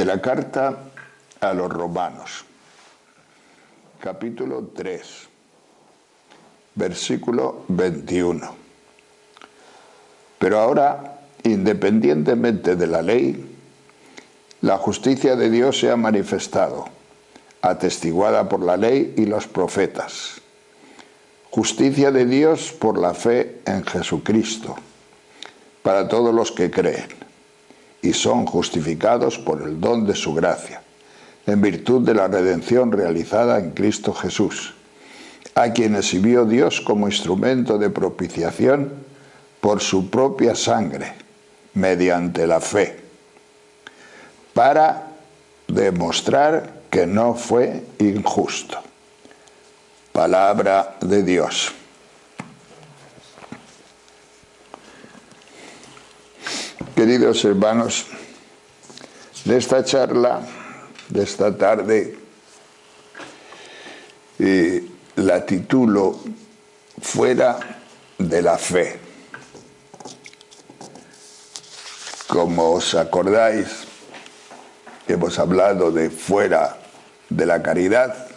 De la carta a los Romanos, capítulo 3, versículo 21. Pero ahora, independientemente de la ley, la justicia de Dios se ha manifestado, atestiguada por la ley y los profetas. Justicia de Dios por la fe en Jesucristo, para todos los que creen, y son justificados por el don de su gracia, en virtud de la redención realizada en Cristo Jesús, a quien exhibió Dios como instrumento de propiciación por su propia sangre, mediante la fe, para demostrar que no fue injusto. Palabra de Dios. Queridos hermanos, de esta charla, de esta tarde, la titulo Fuera de la fe. Como os acordáis, hemos hablado de fuera de la caridad,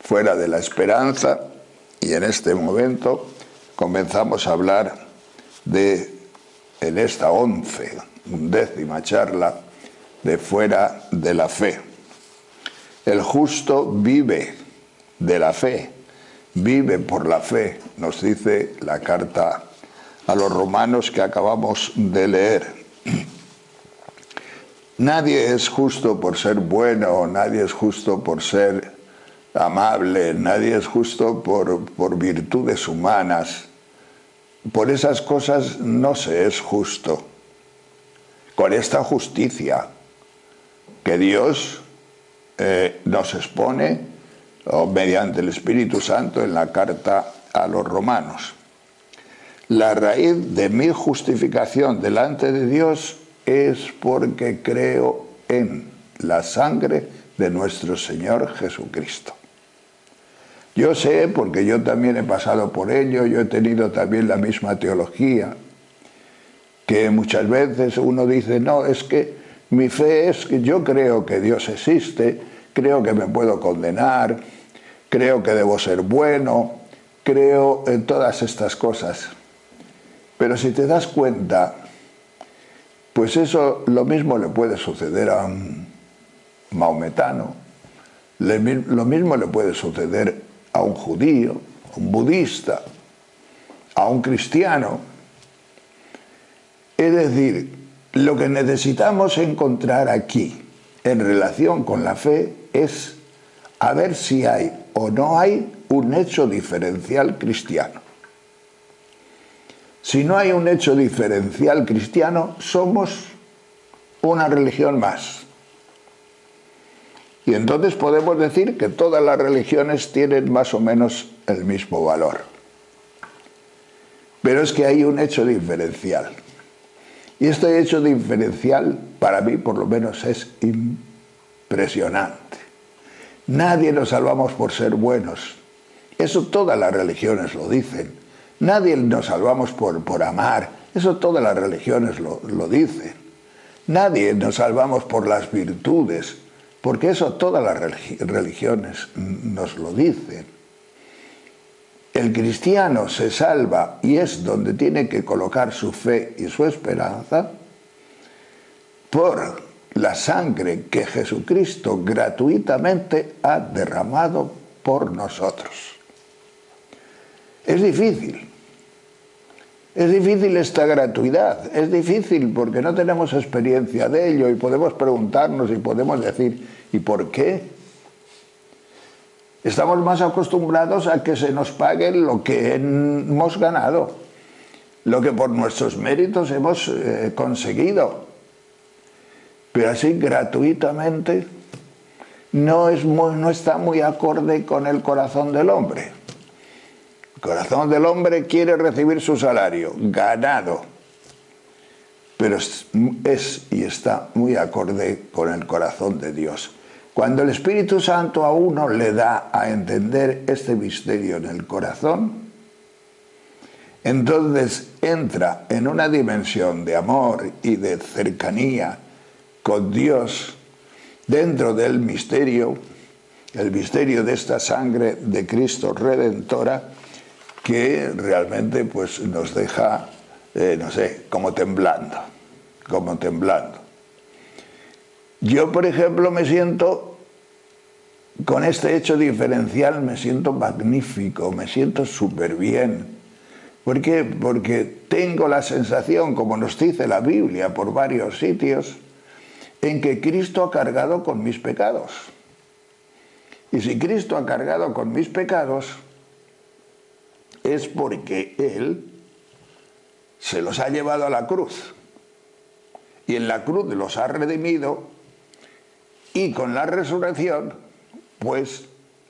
fuera de la esperanza, y en este momento comenzamos a hablar en esta 11ª charla, de fuera de la fe. El justo vive de la fe, vive por la fe, nos dice la carta a los Romanos que acabamos de leer. Nadie es justo por ser bueno, nadie es justo por ser amable, nadie es justo por virtudes humanas. Por esas cosas no se es justo. Con esta justicia que Dios nos expone mediante el Espíritu Santo en la carta a los Romanos. La raíz de mi justificación delante de Dios es porque creo en la sangre de nuestro Señor Jesucristo. Yo sé, porque yo también he pasado por ello, yo he tenido también la misma teología, que muchas veces uno dice, no, es que mi fe es que yo creo que Dios existe, creo que me puedo condenar, creo que debo ser bueno, creo en todas estas cosas. Pero si te das cuenta, pues eso lo mismo le puede suceder a un maometano, lo mismo le puede suceder a un judío, a un budista, a un cristiano. Es decir, lo que necesitamos encontrar aquí en relación con la fe es a ver si hay o no hay un hecho diferencial cristiano. Si no hay un hecho diferencial cristiano, somos una religión más. Y entonces podemos decir que todas las religiones tienen más o menos el mismo valor. Pero es que hay un hecho diferencial. Y este hecho diferencial, para mí por lo menos, es impresionante. Nadie nos salvamos por ser buenos. Eso todas las religiones lo dicen. Nadie nos salvamos por amar. Eso todas las religiones lo dicen. Nadie nos salvamos por las virtudes, porque eso todas las religiones nos lo dicen. El cristiano se salva, y es donde tiene que colocar su fe y su esperanza, por la sangre que Jesucristo gratuitamente ha derramado por nosotros. Es difícil esta gratuidad, es difícil porque no tenemos experiencia de ello y podemos preguntarnos y podemos decir, ¿y por qué? Estamos más acostumbrados a que se nos pague lo que hemos ganado, lo que por nuestros méritos hemos conseguido. Pero así gratuitamente no está muy acorde con el corazón del hombre. El corazón del hombre quiere recibir su salario, ganado, pero es y está muy acorde con el corazón de Dios. Cuando el Espíritu Santo a uno le da a entender este misterio en el corazón, entonces entra en una dimensión de amor y de cercanía con Dios dentro del misterio, el misterio de esta sangre de Cristo redentora, que realmente pues nos deja, no sé, como temblando. Yo, por ejemplo, me siento, con este hecho diferencial, me siento magnífico, me siento súper bien. ¿Por qué? Porque tengo la sensación, como nos dice la Biblia por varios sitios, en que Cristo ha cargado con mis pecados. Y si Cristo ha cargado con mis pecados, es porque Él se los ha llevado a la cruz. Y en la cruz los ha redimido, y con la resurrección, pues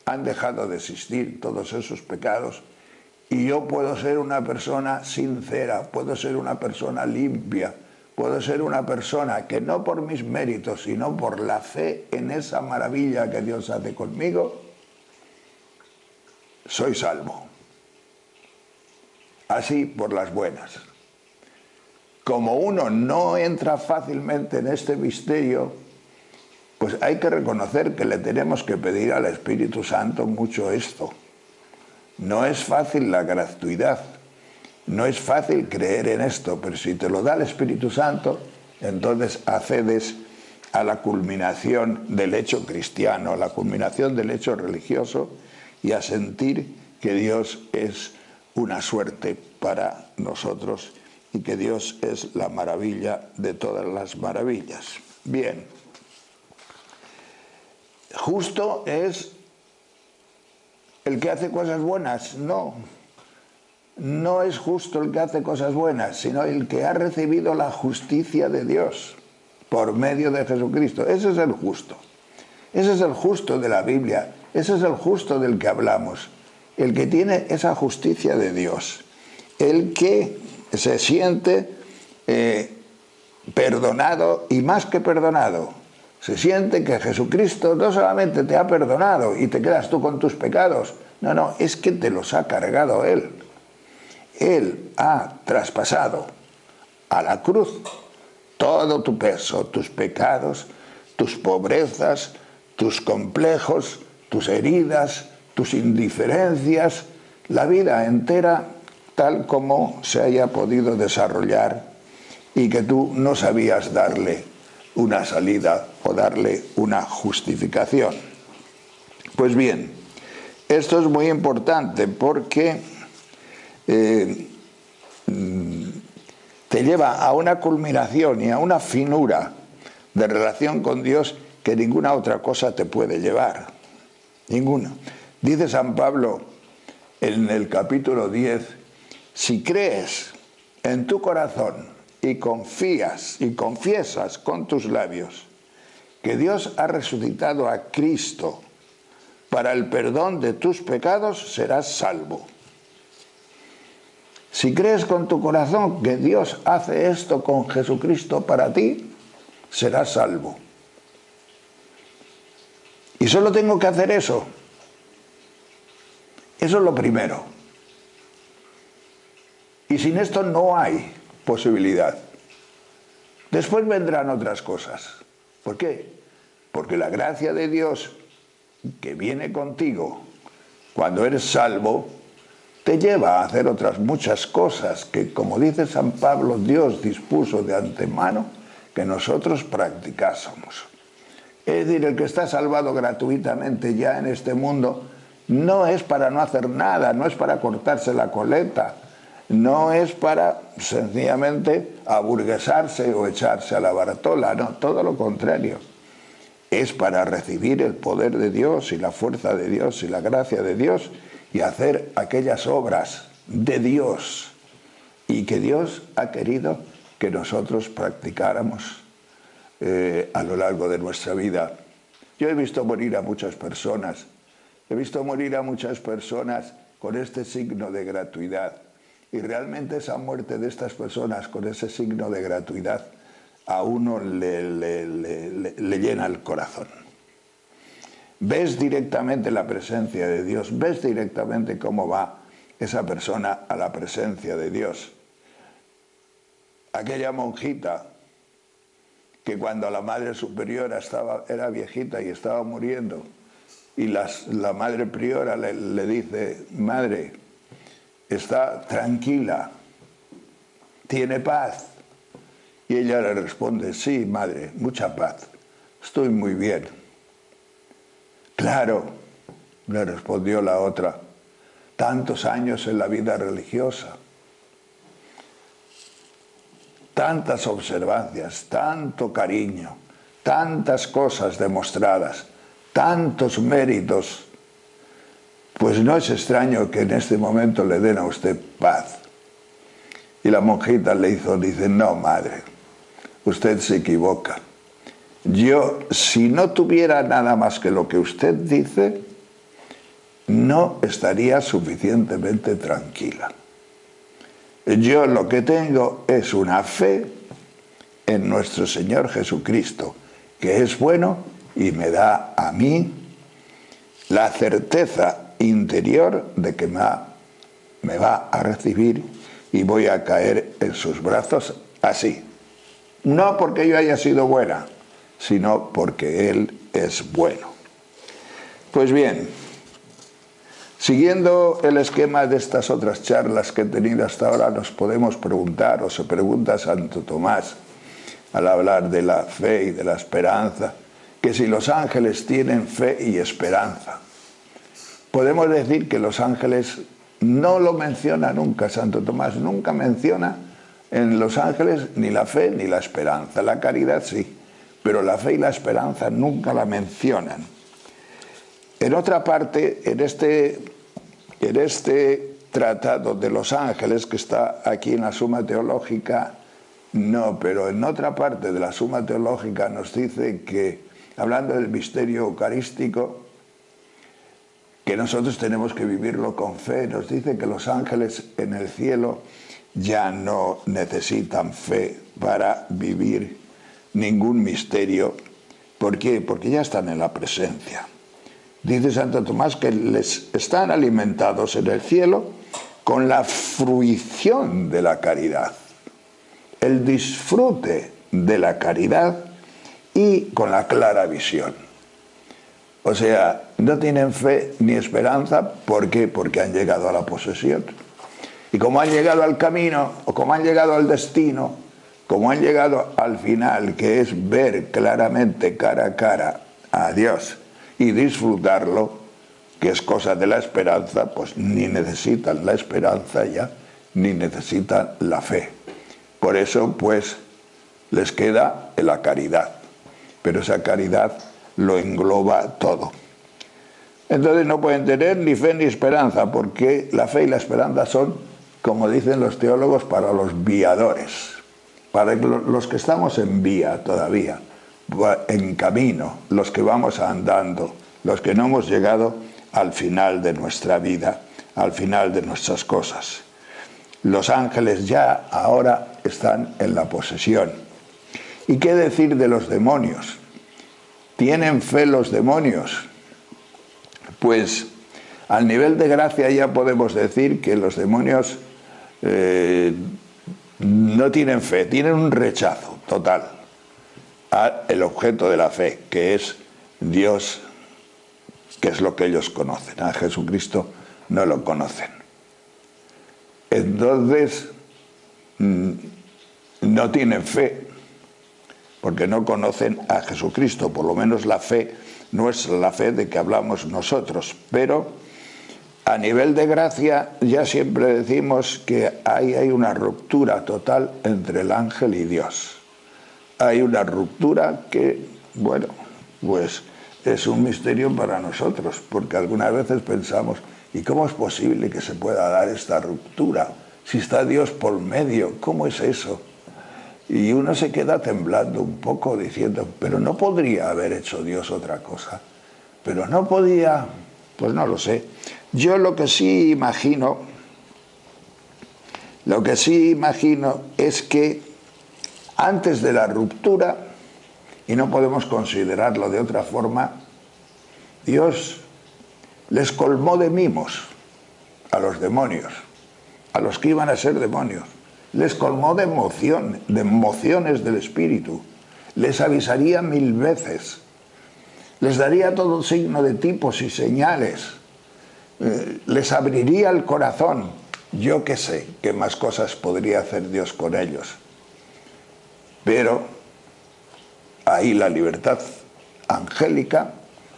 han dejado de existir todos esos pecados. Y yo puedo ser una persona sincera, puedo ser una persona limpia, puedo ser una persona que no por mis méritos, sino por la fe en esa maravilla que Dios hace conmigo, soy salvo. Así por las buenas. Como uno no entra fácilmente en este misterio, pues hay que reconocer que le tenemos que pedir al Espíritu Santo mucho esto. No es fácil la gratuidad, no es fácil creer en esto, pero si te lo da el Espíritu Santo, entonces accedes a la culminación del hecho cristiano, a la culminación del hecho religioso, y a sentir que Dios es una suerte para nosotros y que Dios es la maravilla de todas las maravillas. Bien, justo es el que hace cosas buenas. No es justo el que hace cosas buenas, sino el que ha recibido la justicia de Dios por medio de Jesucristo. Ese es el justo. Ese es el justo de la Biblia. Ese es el justo del que hablamos. El que tiene esa justicia de Dios. El que se siente perdonado, y más que perdonado, se siente que Jesucristo no solamente te ha perdonado y te quedas tú con tus pecados, no, es que te los ha cargado Él. Él ha traspasado a la cruz todo tu peso, tus pecados, tus pobrezas, tus complejos, tus heridas, tus indiferencias, la vida entera tal como se haya podido desarrollar y que tú no sabías darle una salida o darle una justificación. Pues bien, esto es muy importante porque te lleva a una culminación y a una finura de relación con Dios que ninguna otra cosa te puede llevar. Ninguna. Dice San Pablo en el capítulo 10, si crees en tu corazón y confías y confiesas con tus labios que Dios ha resucitado a Cristo para el perdón de tus pecados, serás salvo. Si crees con tu corazón que Dios hace esto con Jesucristo para ti, serás salvo. Y solo tengo que hacer eso. Eso es lo primero. Y sin esto no hay posibilidad. Después vendrán otras cosas. ¿Por qué? Porque la gracia de Dios que viene contigo cuando eres salvo te lleva a hacer otras muchas cosas que, como dice San Pablo, Dios dispuso de antemano que nosotros practicásemos. Es decir, el que está salvado gratuitamente ya en este mundo no es para no hacer nada, no es para cortarse la coleta, no es para sencillamente aburguesarse o echarse a la baratola, no, todo lo contrario. Es para recibir el poder de Dios y la fuerza de Dios y la gracia de Dios y hacer aquellas obras de Dios y que Dios ha querido que nosotros practicáramos a lo largo de nuestra vida. Yo he visto morir a muchas personas, con este signo de gratuidad, y realmente esa muerte de estas personas con ese signo de gratuidad a uno le llena el corazón. Ves directamente la presencia de Dios, ves directamente cómo va esa persona a la presencia de Dios. Aquella monjita que cuando la Madre Superiora era viejita y estaba muriendo, y la Madre Priora le dice: Madre, está tranquila, tiene paz. Y ella le responde: sí, Madre, mucha paz, estoy muy bien. Claro, le respondió la otra, tantos años en la vida religiosa, tantas observancias, tanto cariño, tantas cosas demostradas, tantos méritos, pues no es extraño que en este momento le den a usted paz. Y la monjita dice: no, Madre, usted se equivoca. Yo, si no tuviera nada más que lo que usted dice, no estaría suficientemente tranquila. Yo lo que tengo es una fe en nuestro Señor Jesucristo, que es bueno y me da a mí la certeza interior de que me va a recibir y voy a caer en sus brazos así. No porque yo haya sido buena, sino porque Él es bueno. Pues bien, siguiendo el esquema de estas otras charlas que he tenido hasta ahora, nos podemos preguntar, o se pregunta Santo Tomás, al hablar de la fe y de la esperanza, que si los ángeles tienen fe y esperanza. Podemos decir que los ángeles no lo menciona nunca, Santo Tomás nunca menciona en los ángeles ni la fe ni la esperanza. La caridad sí, pero la fe y la esperanza nunca la mencionan. En otra parte, en este tratado de los ángeles, que está aquí en la Suma Teológica, no, pero en otra parte de la Suma Teológica nos dice que, hablando del misterio eucarístico, que nosotros tenemos que vivirlo con fe, nos dice que los ángeles en el cielo ya no necesitan fe para vivir ningún misterio. ¿Por qué? Porque ya están en la presencia. Dice Santo Tomás que les están alimentados en el cielo con la fruición de la caridad, el disfrute de la caridad y con la clara visión. O sea, no tienen fe ni esperanza. ¿Por qué? Porque han llegado a la posesión. Y como han llegado al camino, o como han llegado al destino, como han llegado al final, que es ver claramente cara a cara a Dios y disfrutarlo, que es cosa de la esperanza, pues ni necesitan la esperanza ya, ni necesitan la fe. Por eso, pues, les queda la caridad. Pero esa caridad lo engloba todo. Entonces no pueden tener ni fe ni esperanza, porque la fe y la esperanza son, como dicen los teólogos, para los viadores, para los que estamos en vía todavía, en camino, los que vamos andando, los que no hemos llegado al final de nuestra vida, al final de nuestras cosas. Los ángeles ya ahora están en la posesión. ¿Y qué decir de los demonios? ¿Tienen fe los demonios? Pues al nivel de gracia ya podemos decir que los demonios no tienen fe, tienen un rechazo total al objeto de la fe, que es Dios, que es lo que ellos conocen. A Jesucristo no lo conocen. Entonces, no tienen fe, porque no conocen a Jesucristo. Por lo menos la fe no es la fe de que hablamos nosotros, pero a nivel de gracia ya siempre decimos que hay una ruptura total entre el ángel y Dios. Hay una ruptura que, bueno, pues es un misterio para nosotros, porque algunas veces pensamos: ¿y cómo es posible que se pueda dar esta ruptura? Si está Dios por medio, ¿cómo es eso? Y uno se queda temblando un poco diciendo: pero no podría haber hecho Dios otra cosa, pero no podía, pues no lo sé. Yo lo que sí imagino es que antes de la ruptura, y no podemos considerarlo de otra forma, Dios les colmó de mimos a los demonios, a los que iban a ser demonios. Les colmó de emociones del espíritu. les avisaría 1000 veces, les daría todo signo de tipos y señales, les abriría el corazón. Yo qué sé qué más cosas podría hacer Dios con ellos. Pero ahí la libertad angélica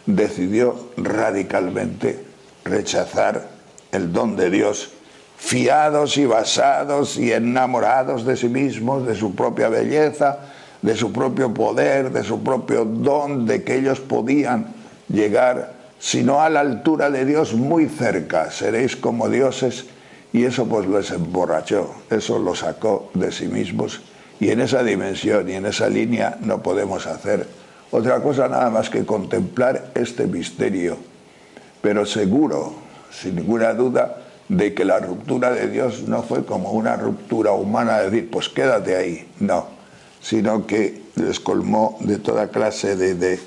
decidió radicalmente rechazar el don de Dios, fiados y basados y enamorados de sí mismos, de su propia belleza, de su propio poder, de su propio don, de que ellos podían llegar, si no a la altura de Dios, muy cerca. Seréis como dioses. Y eso pues les emborrachó, eso los sacó de sí mismos. Y en esa dimensión y en esa línea no podemos hacer otra cosa nada más que contemplar este misterio. Pero seguro, sin ninguna duda, de que la ruptura de Dios no fue como una ruptura humana de decir, pues quédate ahí. No, sino que les colmó de toda clase de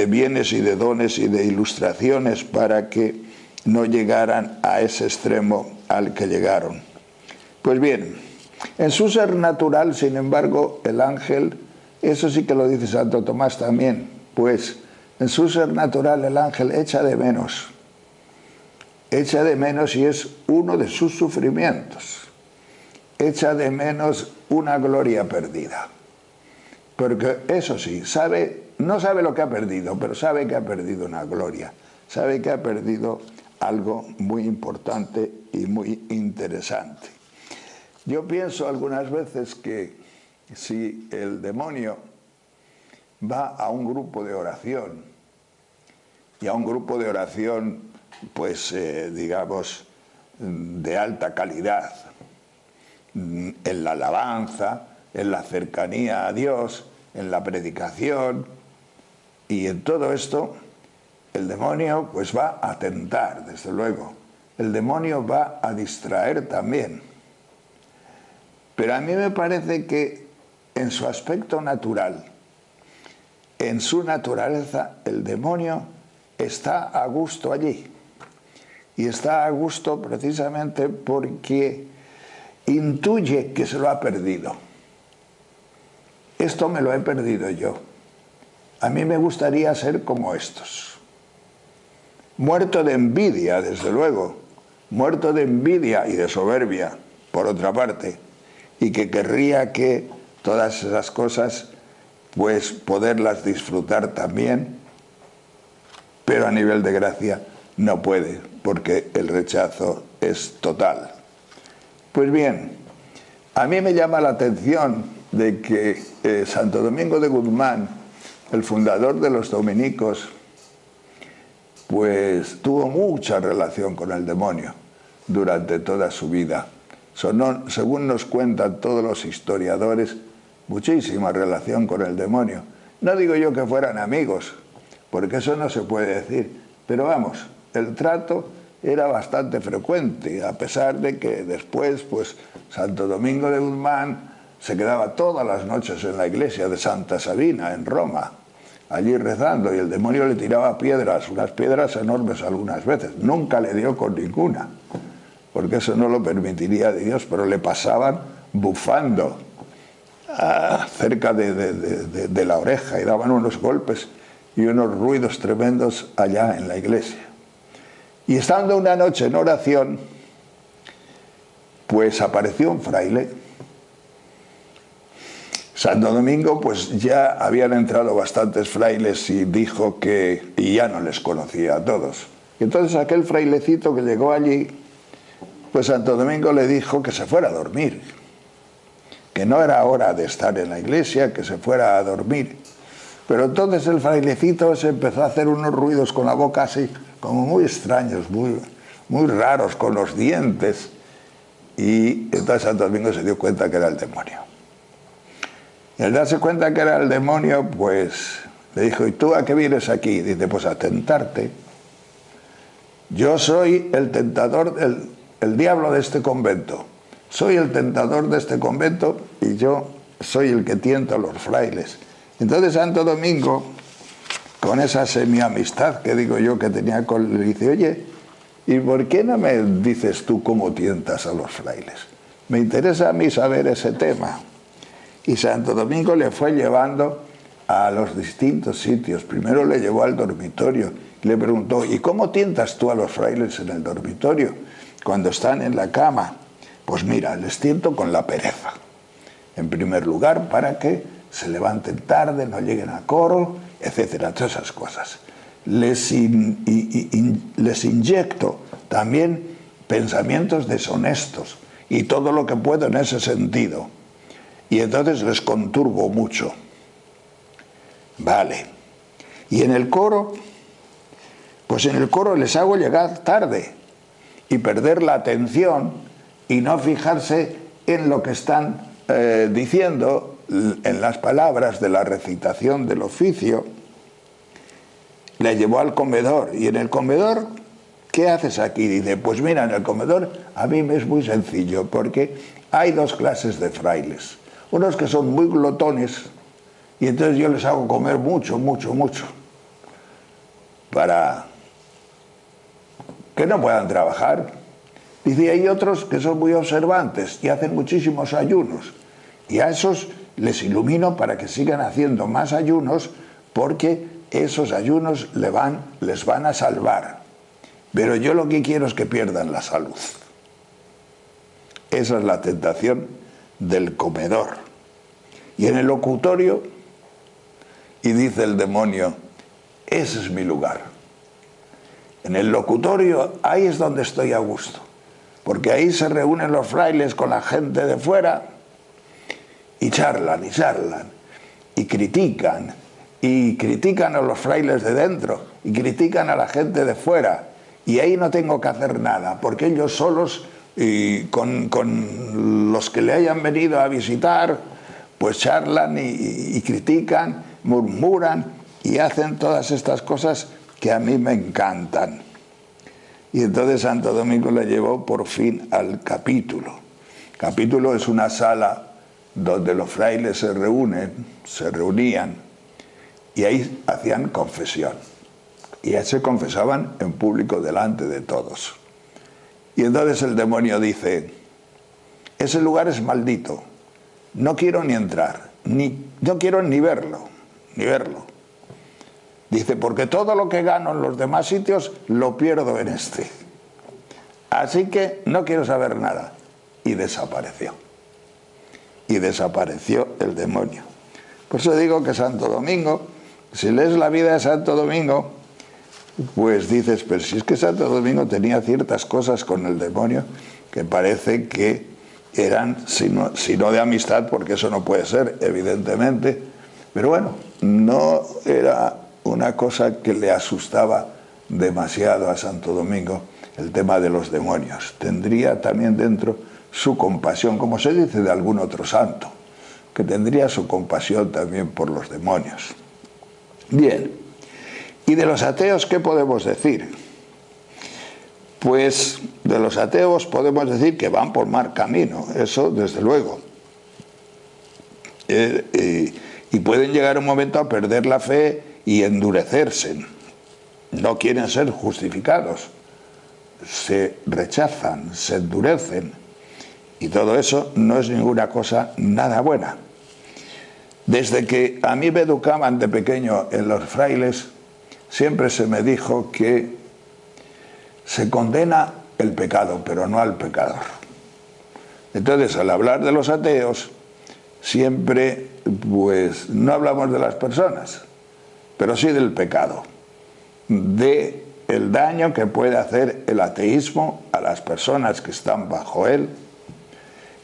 bienes y de dones y de ilustraciones para que no llegaran a ese extremo al que llegaron. Pues bien, en su ser natural, sin embargo, el ángel, eso sí que lo dice Santo Tomás también, pues en su ser natural el ángel echa de menos y es uno de sus sufrimientos, echa de menos una gloria perdida. Porque eso sí, no sabe lo que ha perdido, pero sabe que ha perdido una gloria, sabe que ha perdido algo muy importante y muy interesante. Yo pienso algunas veces que si el demonio va a un grupo de oración, y a un grupo de oración, pues digamos, de alta calidad, en la alabanza, en la cercanía a Dios, en la predicación, y en todo esto, el demonio pues va a tentar, desde luego. El demonio va a distraer también. Pero a mí me parece que en su aspecto natural, en su naturaleza, el demonio está a gusto allí. Y está a gusto precisamente porque intuye que se lo ha perdido. Esto me lo he perdido yo. A mí me gustaría ser como estos. Muerto de envidia, desde luego, muerto de envidia y de soberbia, por otra parte, y que querría que todas esas cosas, pues poderlas disfrutar también, pero a nivel de gracia no puede, porque el rechazo es total. Pues bien, a mí me llama la atención de que Santo Domingo de Guzmán, el fundador de los dominicos, pues tuvo mucha relación con el demonio durante toda su vida. Según nos cuentan todos los historiadores, muchísima relación con el demonio. No digo yo que fueran amigos, porque eso no se puede decir, pero vamos, el trato era bastante frecuente, a pesar de que después, pues, Santo Domingo de Guzmán se quedaba todas las noches en la iglesia de Santa Sabina, en Roma, allí rezando, y el demonio le tiraba piedras, unas piedras enormes algunas veces. Nunca le dio con ninguna, porque eso no lo permitiría Dios, pero le pasaban bufando cerca de la oreja y daban unos golpes y unos ruidos tremendos allá en la iglesia. Y estando una noche en oración, pues apareció un fraile. Santo Domingo, pues ya habían entrado bastantes frailes y dijo que y ya no les conocía a todos. Y entonces aquel frailecito que llegó allí, pues Santo Domingo le dijo que se fuera a dormir, que no era hora de estar en la iglesia, que se fuera a dormir. Pero entonces el frailecito se empezó a hacer unos ruidos con la boca así, como muy extraños, muy raros, con los dientes. Y entonces Santo Domingo se dio cuenta que era el demonio. Y al darse cuenta que era el demonio, pues le dijo, ¿y tú a qué vienes aquí? Dice, pues a tentarte. Yo soy el tentador, el diablo de este convento. Soy el tentador de este convento y yo soy el que tienta a los frailes. Entonces Santo Domingo, con esa semi-amistad que digo yo que tenía con él, le dice, oye, ¿y por qué no me dices tú cómo tientas a los frailes? Me interesa a mí saber ese tema. Y Santo Domingo le fue llevando a los distintos sitios. Primero le llevó al dormitorio y le preguntó: ¿y cómo tientas tú a los frailes en el dormitorio cuando están en la cama? Pues mira, les tiento con la pereza. En primer lugar, para que se levanten tarde, no lleguen a coro, etcétera, todas esas cosas. Les inyecto también pensamientos deshonestos y todo lo que puedo en ese sentido. Y entonces les conturbo mucho. Vale. Y en el coro, pues en el coro les hago llegar tarde y perder la atención y no fijarse en lo que están diciendo, en las palabras de la recitación del oficio. Le llevó al comedor, y en el comedor, ¿qué haces aquí? Dice: pues mira, en el comedor a mí me es muy sencillo, porque hay dos clases de frailes. Unos que son muy glotones, y entonces yo les hago comer mucho, mucho, mucho, para que no puedan trabajar. Dice: y hay otros que son muy observantes y hacen muchísimos ayunos, y a esos les ilumino para que sigan haciendo más ayunos, porque esos ayunos les van a salvar. Pero yo lo que quiero es que pierdan la salud. Esa es la tentación del comedor. Y en el locutorio, y dice el demonio: ese es mi lugar. En el locutorio, ahí es donde estoy a gusto, porque ahí se reúnen los frailes con la gente de fuera y charlan, y critican a los frailes de dentro, y critican a la gente de fuera, y ahí no tengo que hacer nada, porque ellos solos, y con los que le hayan venido a visitar, pues charlan y critican, murmuran y hacen todas estas cosas que a mí me encantan. Y entonces Santo Domingo le llevó por fin al capítulo. Capítulo es una sala donde los frailes se reunían, y ahí hacían confesión. Y ahí se confesaban en público delante de todos. Y entonces el demonio dice: ese lugar es maldito, no quiero ni entrar, no quiero ni verlo. Dice: porque todo lo que gano en los demás sitios lo pierdo en este. Así que no quiero saber nada. Y desapareció. Y desapareció el demonio. Por eso digo que Santo Domingo, si lees la vida de Santo Domingo, pues dices: pero si es que Santo Domingo tenía ciertas cosas con el demonio que parece que eran, si no de amistad, porque eso no puede ser, evidentemente, pero bueno, no era una cosa que le asustaba demasiado a Santo Domingo el tema de los demonios. Tendría también dentro su compasión, como se dice de algún otro santo, que tendría su compasión también por los demonios. Bien, ¿y de los ateos qué podemos decir? Pues de los ateos podemos decir que van por mal camino, eso desde luego. Y pueden llegar un momento a perder la fe y endurecerse. No quieren ser justificados, se rechazan, se endurecen, y todo eso no es ninguna cosa nada buena. Desde que a mí me educaban de pequeño en los frailes, siempre se me dijo que se condena el pecado, pero no al pecador. Entonces, al hablar de los ateos, siempre, pues, no hablamos de las personas, pero sí del pecado, de el daño que puede hacer el ateísmo a las personas que están bajo él,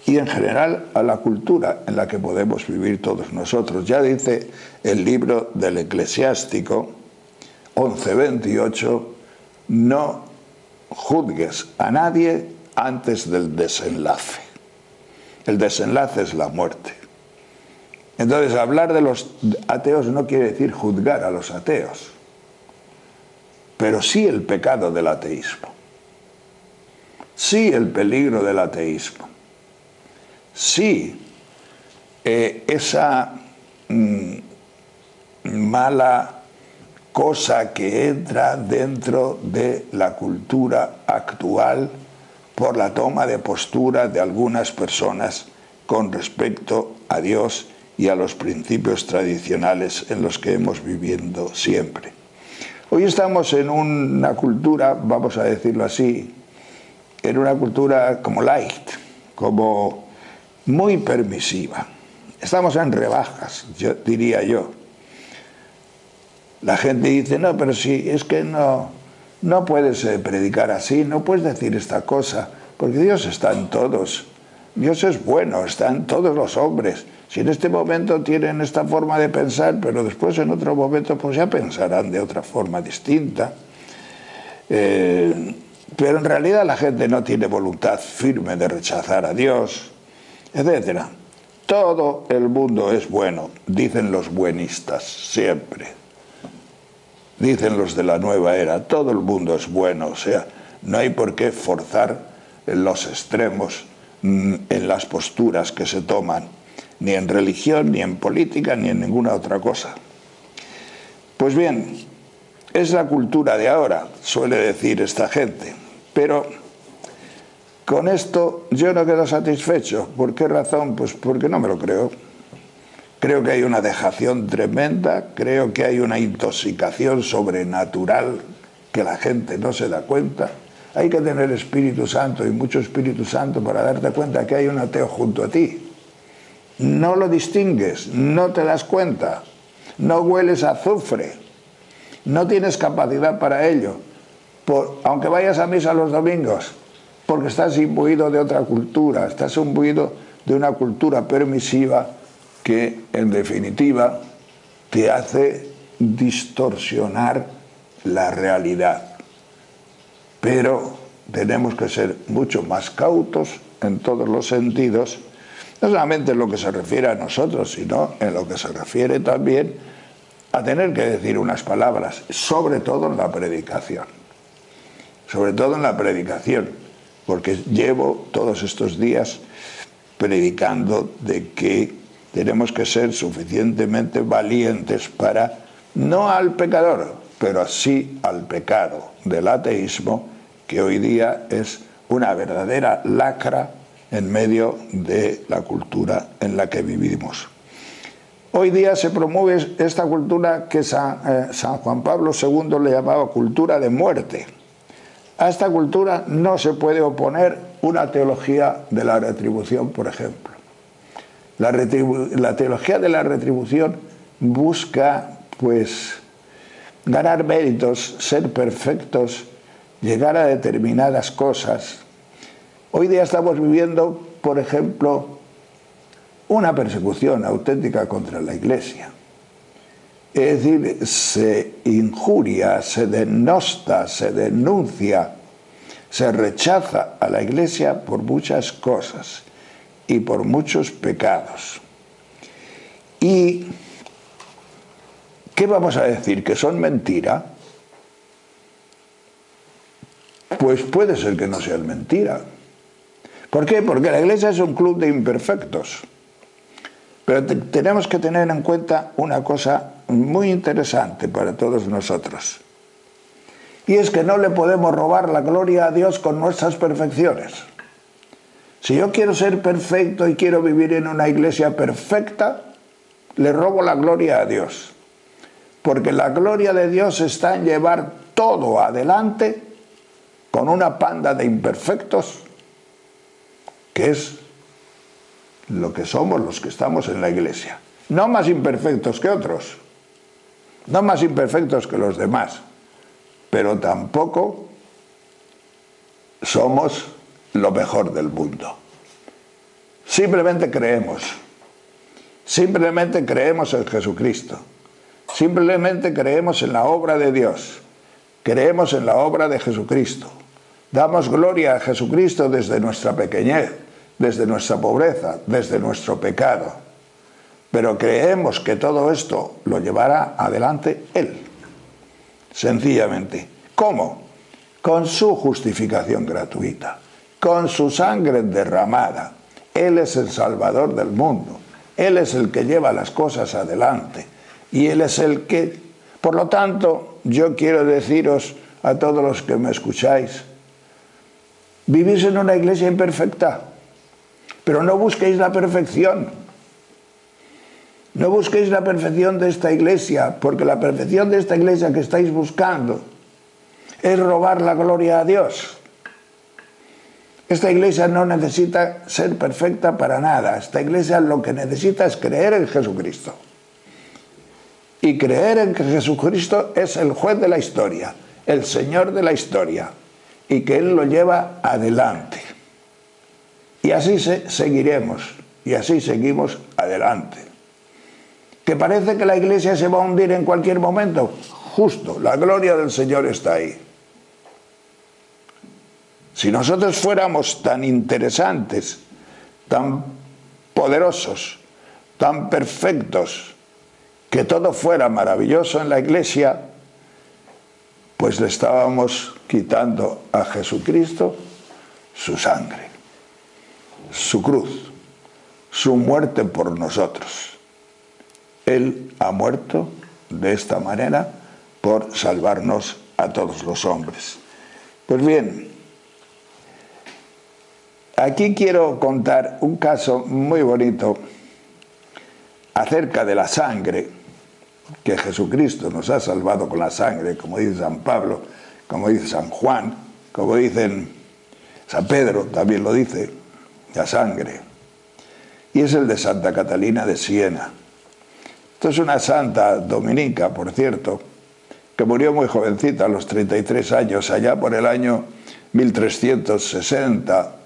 y en general a la cultura en la que podemos vivir todos nosotros. Ya dice el libro del Eclesiástico 11:28: no juzgues a nadie antes del desenlace. El desenlace es la muerte. Entonces, hablar de los ateos no quiere decir juzgar a los ateos, pero sí el pecado del ateísmo, sí el peligro del ateísmo, sí esa mala cosa que entra dentro de la cultura actual por la toma de postura de algunas personas con respecto a Dios y a los principios tradicionales en los que hemos vivido siempre. Hoy estamos en una cultura, vamos a decirlo así, en una cultura como light, como muy permisiva. Estamos en rebajas, diría yo. La gente dice, no, pero si es que no puedes predicar así, no puedes decir esta cosa, porque Dios está en todos. Dios es bueno, está en todos los hombres. Si en este momento tienen esta forma de pensar, pero después en otro momento pues ya pensarán de otra forma distinta. Pero en realidad la gente no tiene voluntad firme de rechazar a Dios, etc. Todo el mundo es bueno, dicen los buenistas, siempre. Dicen los de la nueva era, todo el mundo es bueno, o sea, no hay por qué forzar los extremos en las posturas que se toman, ni en religión, ni en política, ni en ninguna otra cosa. Pues bien, es la cultura de ahora, suele decir esta gente, pero con esto yo no quedo satisfecho. ¿Por qué razón? Pues porque no me lo creo. Creo que hay una dejación tremenda, creo que hay una intoxicación sobrenatural que la gente no se da cuenta. Hay que tener Espíritu Santo y mucho Espíritu Santo para darte cuenta que hay un ateo junto a ti. No lo distingues, no te das cuenta, no hueles a azufre, no tienes capacidad para ello, aunque vayas a misa los domingos, porque estás imbuido de otra cultura, estás imbuido de una cultura permisiva que en definitiva te hace distorsionar la realidad. Pero tenemos que ser mucho más cautos en todos los sentidos, no solamente en lo que se refiere a nosotros, sino en lo que se refiere también a tener que decir unas palabras, sobre todo en la predicación. Sobre todo en la predicación, porque llevo todos estos días predicando de que tenemos que ser suficientemente valientes para, no al pecador, pero sí al pecado del ateísmo, que hoy día es una verdadera lacra en medio de la cultura en la que vivimos. Hoy día se promueve esta cultura que San Juan Pablo II le llamaba cultura de muerte. A esta cultura no se puede oponer una teología de la retribución, por ejemplo. La teología de la retribución busca, pues, ganar méritos, ser perfectos, llegar a determinadas cosas. Hoy día estamos viviendo, por ejemplo, una persecución auténtica contra la Iglesia. Es decir, se injuria, se denosta, se denuncia, se rechaza a la Iglesia por muchas cosas y por muchos pecados. ¿Y qué vamos a decir? ¿Que son mentira? Pues puede ser que no sean mentira. ¿Por qué? Porque la Iglesia es un club de imperfectos. Pero tenemos que tener en cuenta una cosa muy interesante para todos nosotros. Y es que no le podemos robar la gloria a Dios con nuestras perfecciones. Si yo quiero ser perfecto y quiero vivir en una iglesia perfecta, le robo la gloria a Dios. Porque la gloria de Dios está en llevar todo adelante con una panda de imperfectos, que es lo que somos los que estamos en la iglesia. No más imperfectos que otros, no más imperfectos que los demás, pero tampoco somos lo mejor del mundo. Simplemente creemos en Jesucristo, simplemente creemos en la obra de Dios, creemos en la obra de Jesucristo, damos gloria a Jesucristo desde nuestra pequeñez, desde nuestra pobreza, desde nuestro pecado, pero creemos que todo esto lo llevará adelante Él, sencillamente. ¿Cómo? Con su justificación gratuita, con su sangre derramada. Él es el Salvador del mundo, Él es el que lleva las cosas adelante y Él es el que... Por lo tanto, yo quiero deciros a todos los que me escucháis, vivís en una iglesia imperfecta, pero no busquéis la perfección. No busquéis la perfección de esta iglesia, porque la perfección de esta iglesia que estáis buscando es robar la gloria a Dios. Esta iglesia no necesita ser perfecta para nada. Esta iglesia lo que necesita es creer en Jesucristo. Y creer en que Jesucristo es el juez de la historia, el Señor de la historia, y que Él lo lleva adelante. Y así seguiremos, y así seguimos adelante. ¿Que parece que la iglesia se va a hundir en cualquier momento? Justo, la gloria del Señor está ahí. Si nosotros fuéramos tan interesantes, tan poderosos, tan perfectos, que todo fuera maravilloso en la iglesia, pues le estábamos quitando a Jesucristo su sangre, su cruz, su muerte por nosotros. Él ha muerto de esta manera por salvarnos a todos los hombres. Pues bien, aquí quiero contar un caso muy bonito acerca de la sangre, que Jesucristo nos ha salvado con la sangre, como dice San Pablo, como dice San Juan, como dicen San Pedro, también lo dice, la sangre. Y es el de Santa Catalina de Siena. Esto es una santa dominica, por cierto, que murió muy jovencita, a los 33 años, allá por el año 1360.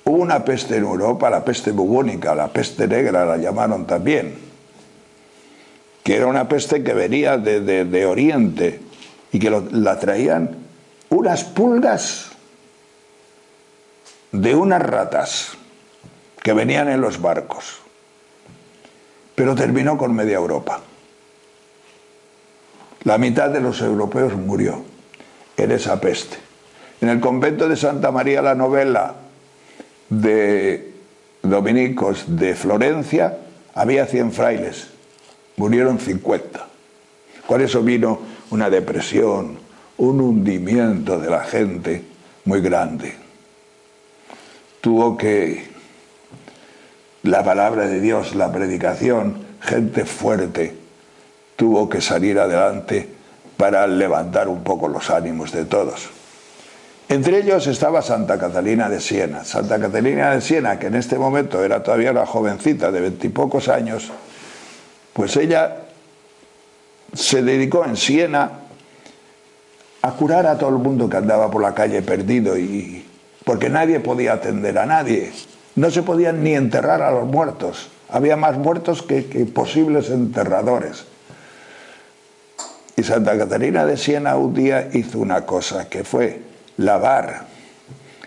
Hubo una peste en Europa, la peste bubónica, la peste negra la llamaron también, que era una peste que venía de Oriente y que la traían unas pulgas de unas ratas que venían en los barcos. Pero terminó con media Europa. La mitad de los europeos murió en esa peste. En el convento de Santa María la Novella de dominicos de Florencia había 100 frailes, murieron 50. Con eso vino una depresión, un hundimiento de la gente muy grande. Tuvo que la palabra de Dios, la predicación, gente fuerte, tuvo que salir adelante para levantar un poco los ánimos de todos. Entre ellos estaba Santa Catalina de Siena. Santa Catalina de Siena, que en este momento era todavía una jovencita de 20 y pocos años, pues ella se dedicó en Siena a curar a todo el mundo que andaba por la calle perdido, porque nadie podía atender a nadie. No se podían ni enterrar a los muertos. Había más muertos que posibles enterradores. Y Santa Catalina de Siena un día hizo una cosa, que fue lavar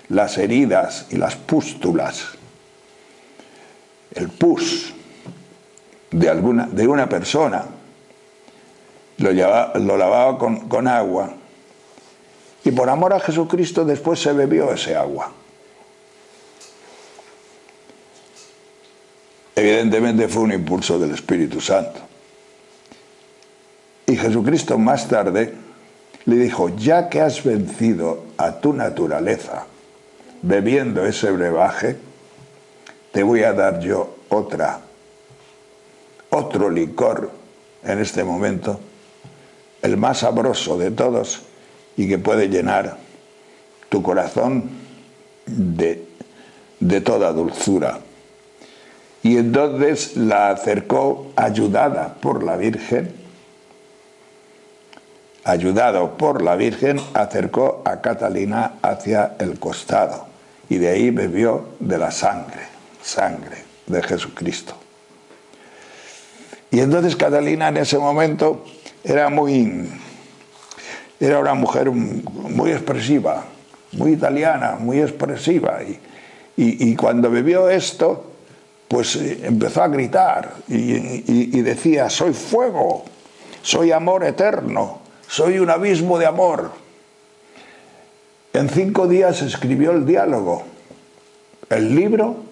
las heridas y las pústulas, el pus de una persona, lo lavaba con agua, y por amor a Jesucristo después se bebió ese agua. Evidentemente fue un impulso del Espíritu Santo. Y Jesucristo más tarde le dijo: ya que has vencido a tu naturaleza bebiendo ese brebaje, te voy a dar yo otro licor en este momento, el más sabroso de todos y que puede llenar tu corazón de toda dulzura. Y entonces la acercó, ayudado por la Virgen, acercó a Catalina hacia el costado y de ahí bebió de la sangre de Jesucristo. Y entonces Catalina en ese momento era una mujer muy expresiva, muy italiana, muy expresiva, y cuando bebió esto, pues empezó a gritar y decía: soy fuego, soy amor eterno, soy un abismo de amor. En 5 días escribió el diálogo, el libro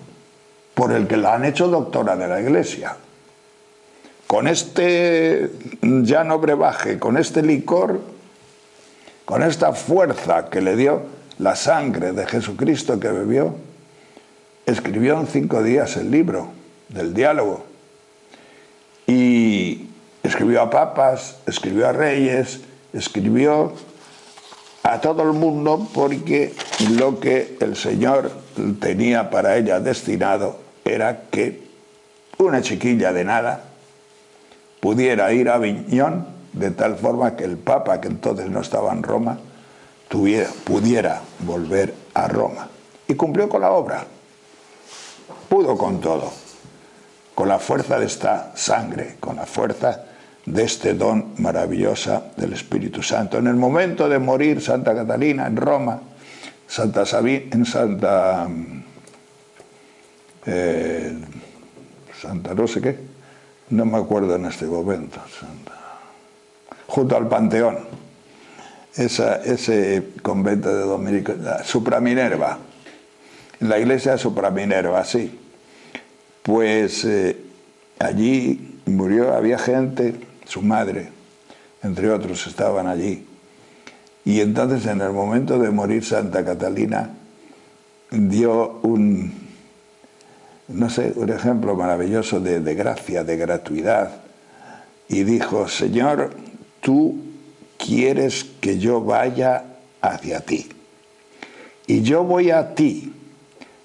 por el que la han hecho doctora de la Iglesia. Con este llano brebaje, con este licor, con esta fuerza que le dio la sangre de Jesucristo que bebió, escribió en 5 días el libro del diálogo. Y escribió a papas, escribió a reyes, escribió a todo el mundo, porque lo que el Señor tenía para ella destinado era que una chiquilla de nada pudiera ir a Aviñón, de tal forma que el Papa, que entonces no estaba en Roma, pudiera volver a Roma. Y cumplió con la obra. Pudo con todo. Con la fuerza de esta sangre, con la fuerza de este don maravilloso del Espíritu Santo. En el momento de morir Santa Catalina en Roma, Santa no sé qué, no me acuerdo en este momento, junto al Panteón, ese convento de dominicos, Supraminerva, en la iglesia de Supraminerva, sí. Pues allí murió, había gente, su madre, entre otros, estaban allí. Y entonces, en el momento de morir Santa Catalina, dio un ejemplo maravilloso de gracia, de gratuidad. Y dijo: Señor, tú quieres que yo vaya hacia ti. Y yo voy a ti,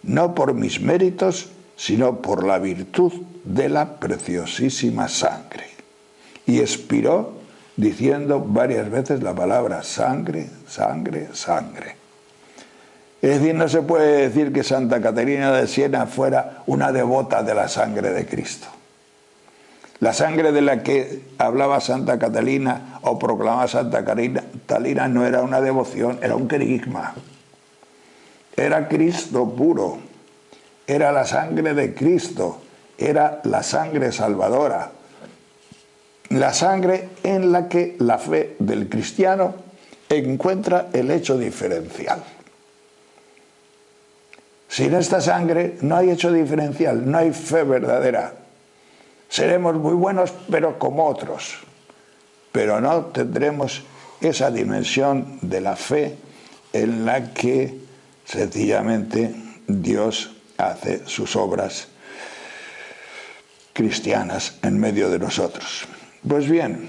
no por mis méritos, sino por la virtud de la preciosísima sangre. Y expiró diciendo varias veces la palabra sangre, sangre, sangre. Es decir, no se puede decir que Santa Catalina de Siena fuera una devota de la sangre de Cristo. La sangre de la que hablaba Santa Catalina o proclamaba Santa Catalina no era una devoción, era un querigma. Era Cristo puro. Era la sangre de Cristo, era la sangre salvadora, la sangre en la que la fe del cristiano encuentra el hecho diferencial. Sin esta sangre no hay hecho diferencial, no hay fe verdadera. Seremos muy buenos, pero como otros, pero no tendremos esa dimensión de la fe en la que sencillamente Dios hace sus obras cristianas en medio de nosotros. Pues bien,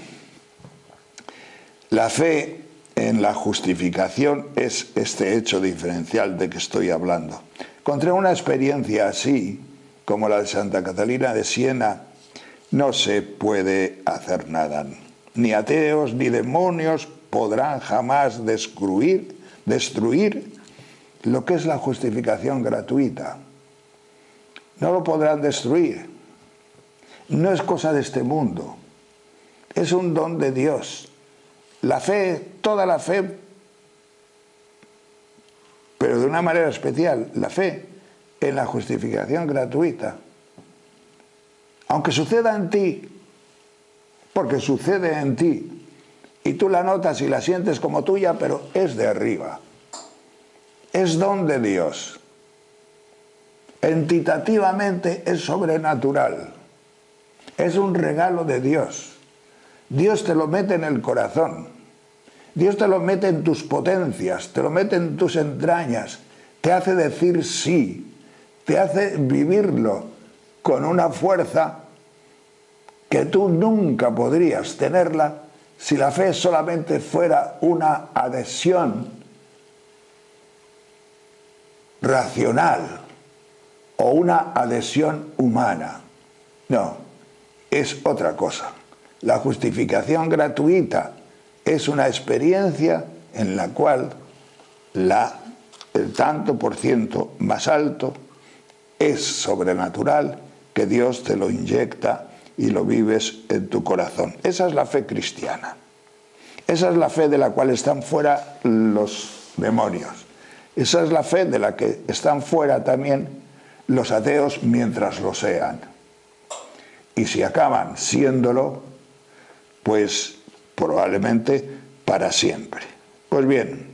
la fe en la justificación es este hecho diferencial de que estoy hablando. Contra una experiencia así, como la de Santa Catalina de Siena, no se puede hacer nada. Ni ateos ni demonios podrán jamás destruir lo que es la justificación gratuita. No lo podrán destruir. No es cosa de este mundo. Es un don de Dios. La fe, toda la fe, pero de una manera especial, la fe en la justificación gratuita. Aunque suceda en ti, porque sucede en ti, y tú la notas y la sientes como tuya, pero es de arriba. Es don de Dios. Entitativamente es sobrenatural. Es un regalo de Dios. Dios te lo mete en el corazón. Dios te lo mete en tus potencias, te lo mete en tus entrañas. Te hace decir sí. Te hace vivirlo con una fuerza que tú nunca podrías tenerla si la fe solamente fuera una adhesión racional o una adhesión humana. No, es otra cosa. La justificación gratuita es una experiencia en la cual el tanto por ciento más alto es sobrenatural, que Dios te lo inyecta y lo vives en tu corazón. Esa es la fe cristiana. Esa es la fe de la cual están fuera los demonios. Esa es la fe de la que están fuera también los ateos mientras lo sean. Y si acaban siéndolo, pues probablemente para siempre. Pues bien,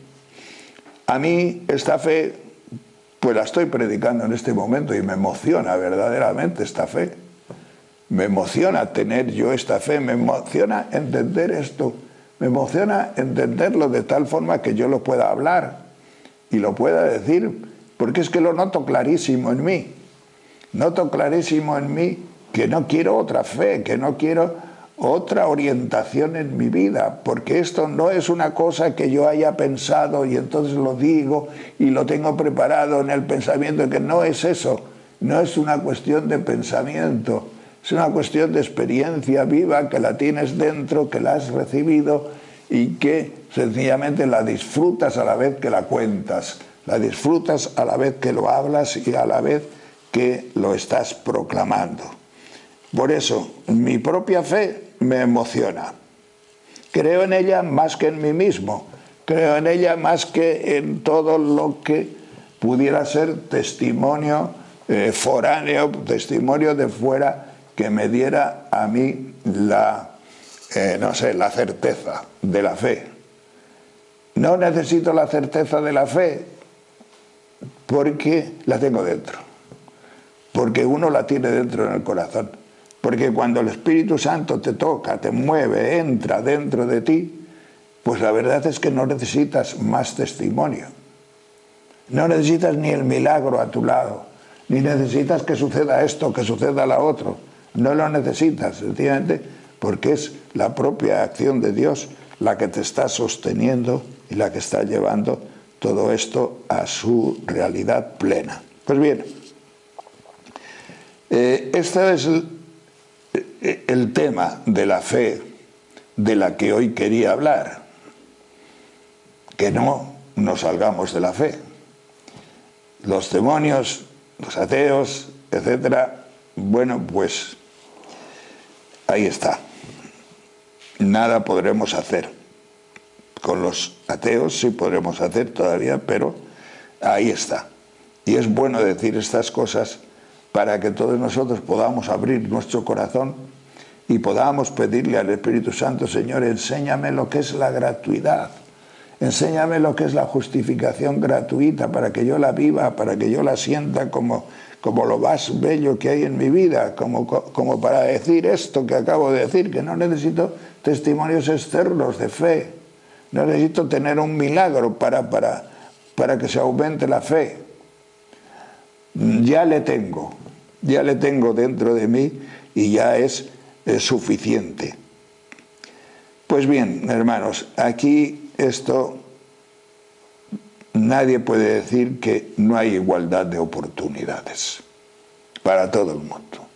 a mí esta fe, pues la estoy predicando en este momento y me emociona verdaderamente esta fe. Me emociona tener yo esta fe, me emociona entender esto, me emociona entenderlo de tal forma que yo lo pueda hablar y lo pueda decir, porque es que lo noto clarísimo en mí. Noto clarísimo en mí que no quiero otra fe, que no quiero otra orientación en mi vida, porque esto no es una cosa que yo haya pensado y entonces lo digo y lo tengo preparado en el pensamiento, que no es eso, no es una cuestión de pensamiento, es una cuestión de experiencia viva que la tienes dentro, que la has recibido y que sencillamente la disfrutas a la vez que la cuentas, la disfrutas a la vez que lo hablas y a la vez que lo estás proclamando. Por eso, mi propia fe me emociona. Creo en ella más que en mí mismo. Creo en ella más que en todo lo que pudiera ser testimonio foráneo, testimonio de fuera que me diera a mí la certeza de la fe. No necesito la certeza de la fe porque la tengo dentro. Porque uno la tiene dentro en el corazón. Porque cuando el Espíritu Santo te toca, te mueve, entra dentro de ti, pues la verdad es que no necesitas más testimonio. No necesitas ni el milagro a tu lado, ni necesitas que suceda esto, que suceda lo otro. No lo necesitas, sencillamente, porque es la propia acción de Dios la que te está sosteniendo y la que está llevando todo esto a su realidad plena. Pues bien, este es el tema de la fe de la que hoy quería hablar, que no nos salgamos de la fe. Los demonios, los ateos, etcétera, bueno, pues ahí está. Nada podremos hacer. Con los ateos sí podremos hacer todavía, pero ahí está. Y es bueno decir estas cosas para que todos nosotros podamos abrir nuestro corazón y podamos pedirle al Espíritu Santo: Señor, enséñame lo que es la gratuidad, enséñame lo que es la justificación gratuita, para que yo la viva, para que yo la sienta como lo más bello que hay en mi vida, como para decir esto que acabo de decir, que no necesito testimonios externos de fe, no necesito tener un milagro para que se aumente la fe. Ya le tengo dentro de mí y ya es suficiente. Pues bien, hermanos, aquí esto, nadie puede decir que no hay igualdad de oportunidades para todo el mundo.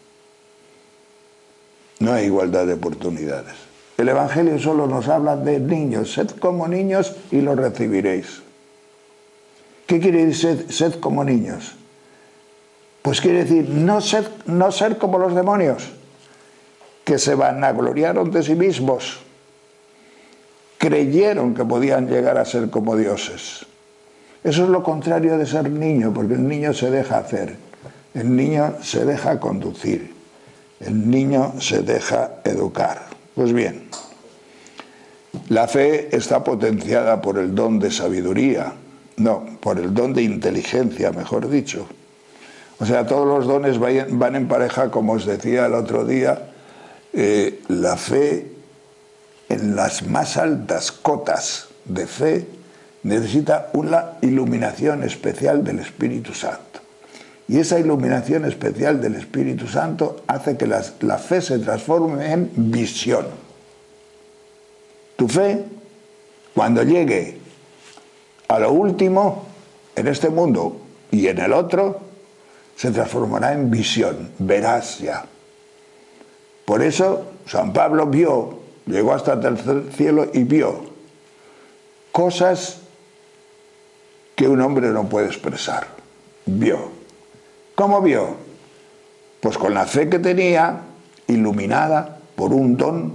No hay igualdad de oportunidades. El Evangelio solo nos habla de niños. Sed como niños y lo recibiréis. ¿Qué quiere decir sed como niños? Pues quiere decir no ser como los demonios, que se vanagloriaron de sí mismos, creyeron que podían llegar a ser como dioses. Eso es lo contrario de ser niño, porque el niño se deja hacer, el niño se deja conducir, el niño se deja educar. Pues bien, la fe está potenciada por el don de sabiduría, por el don de inteligencia, mejor dicho. O sea, todos los dones van en pareja, como os decía el otro día. La fe, en las más altas cotas de fe, necesita una iluminación especial del Espíritu Santo. Y esa iluminación especial del Espíritu Santo hace que la fe se transforme en visión. Tu fe, cuando llegue a lo último, en este mundo y en el otro, se transformará en visión, verás ya. Por eso San Pablo llegó hasta el tercer cielo y vio cosas que un hombre no puede expresar. Vio. ¿Cómo vio? Pues con la fe que tenía, iluminada por un don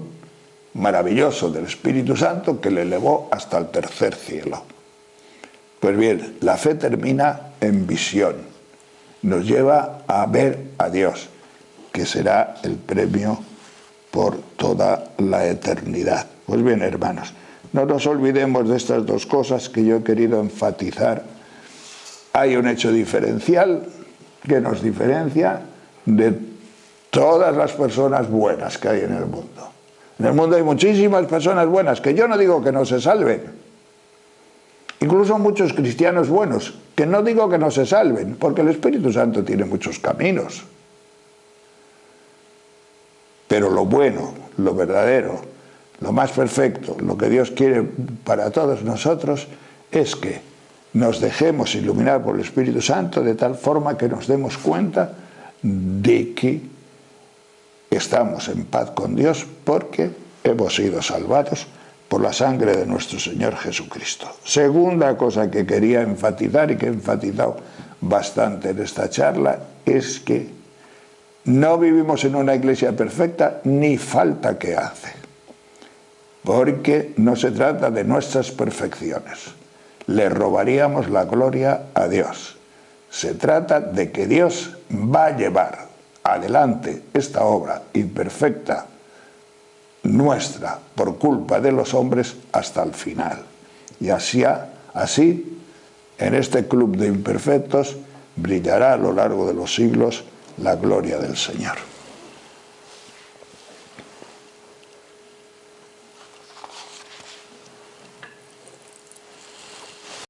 maravilloso del Espíritu Santo que le elevó hasta el tercer cielo. Pues bien, la fe termina en visión. Nos lleva a ver a Dios, que será el premio por toda la eternidad. Pues bien, hermanos, no nos olvidemos de estas dos cosas que yo he querido enfatizar. Hay un hecho diferencial que nos diferencia de todas las personas buenas que hay en el mundo. En el mundo hay muchísimas personas buenas, que yo no digo que no se salven. Incluso muchos cristianos buenos, que no digo que no se salven, porque el Espíritu Santo tiene muchos caminos. Pero lo bueno, lo verdadero, lo más perfecto, lo que Dios quiere para todos nosotros es que nos dejemos iluminar por el Espíritu Santo de tal forma que nos demos cuenta de que estamos en paz con Dios porque hemos sido salvados por la sangre de nuestro Señor Jesucristo. Segunda cosa que quería enfatizar y que he enfatizado bastante en esta charla es que no vivimos en una iglesia perfecta ni falta que hace, porque no se trata de nuestras perfecciones. Le robaríamos la gloria a Dios. Se trata de que Dios va a llevar adelante esta obra imperfecta nuestra por culpa de los hombres hasta el final. Y así, en este club de imperfectos, brillará a lo largo de los siglos la gloria del Señor.